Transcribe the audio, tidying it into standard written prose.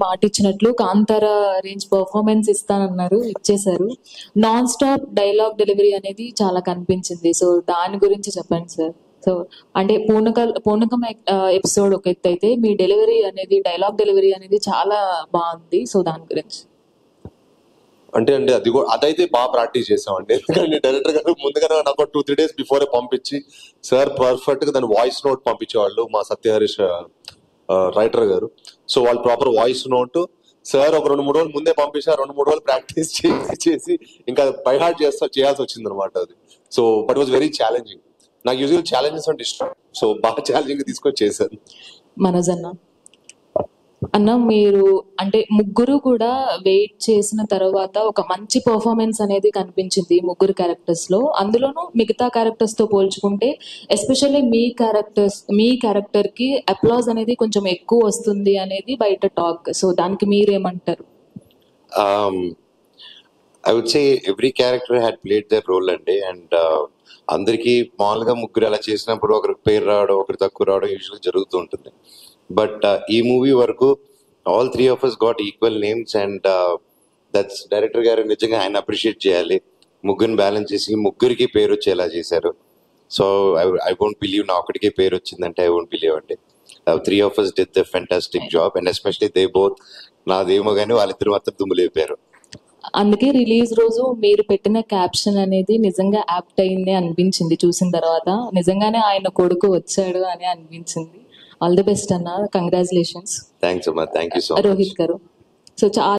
మాట ఇచ్చినట్లు Kantara range performance ఇస్తానన్నారు, ఇచ్చేశారు. నాన్ స్టాప్ డైలాగ్ డెలివరీ అనేది చాలా కనిపించింది. సో దాని గురించి చెప్పండి సార్. సో అంటే పూనకం ఎపిసోడ్ ఒక ఎత్తు అయితే, మీ డెలివరీ అనేది, డైలాగ్ డెలివరీ అనేది చాలా బాగుంది. సో దాని గురించి అంటే అది కూడా అదైతే బాగా ప్రాక్టీస్ చేసామండి. ఎందుకంటే డైరెక్టర్ గారు ముందుగానే నాకు 2-3 days బిఫోరే పంపించి సార్ పర్ఫెక్ట్ గా దాని వాయిస్ నోట్ పంపించేవాళ్ళు మా సత్యహరీష్ రైటర్ గారు. సో వాళ్ళు ప్రాపర్ వాయిస్ నోట్ సార్ ఒక 2-3 రోజులు ముందే పంపించారు. 2-3 రోజులు ప్రాక్టీస్ చేసి ఇంకా బై హార్ట్ చేయాల్సి వచ్చింది అనమాట అది. So but was very challenging. నాకు యూజువల్ ఛాలెంజెస్ అంటే ఇష్టం. సో బాగా ఛాలెంజింగ్ తీసుకొని చేశాను. మనోజ్ అన్న మీరు అంటే ముగ్గురు కూడా వెయిట్ చేసిన తర్వాత ఒక మంచి పర్ఫార్మెన్స్ అనేది కనిపించింది ముగ్గురు క్యారెక్టర్స్ లో. అందులోనూ మిగతా క్యారెక్టర్స్ తో పోల్చుకుంటే ఎస్పెషల్లీ మీ క్యారెక్టర్ కి అప్లాజ్ అనేది కొంచెం ఎక్కువ వస్తుంది అనేది బయట టాక్. సో దానికి మీరేమంటారు? I would say every character had played their role అండి. అండ్ అందరికీ మామూలుగా ముగ్గురు అలా చేసినప్పుడు ఒకరికి పేరు రావడం, ఒకరు తక్కువ రావడం యూజువల్ జరుగుతూ ఉంటుంది. బట్ ఈ మూవీ వరకు all 3 of us got equal names. And that's director గారు నిజంగా ఆయన అప్రిషియేట్ చేయాలి. ముగ్గురిని బ్యాలెన్స్ చేసి ముగ్గురికి పేరు వచ్చేలా చేశారు. సో ఐ వోంట్ బిలీవ్ నా ఒకటికే పేరు వచ్చిందంటే ఐ వోంట్ బిలీవ్ అండి. 3 of us did the fantastic job. And especially they both, నాదేమో కానీ వాళ్ళిద్దరు మాత్రం దుమ్ములేపారు. అందుకే రిలీజ్ రోజు మీరు పెట్టిన క్యాప్షన్ అనేది నిజంగా యాప్ట్ అయింది అనిపించింది. చూసిన తర్వాత నిజంగానే ఆయన కొడుకు వచ్చాడు అని అనిపించింది. ఆల్ ది బెస్ట్ అన్న, కంగ్రాచులేషన్స్. థ్యాంక్స్ అమ్మా, thank you so much. Rohit గారు, సో చాలా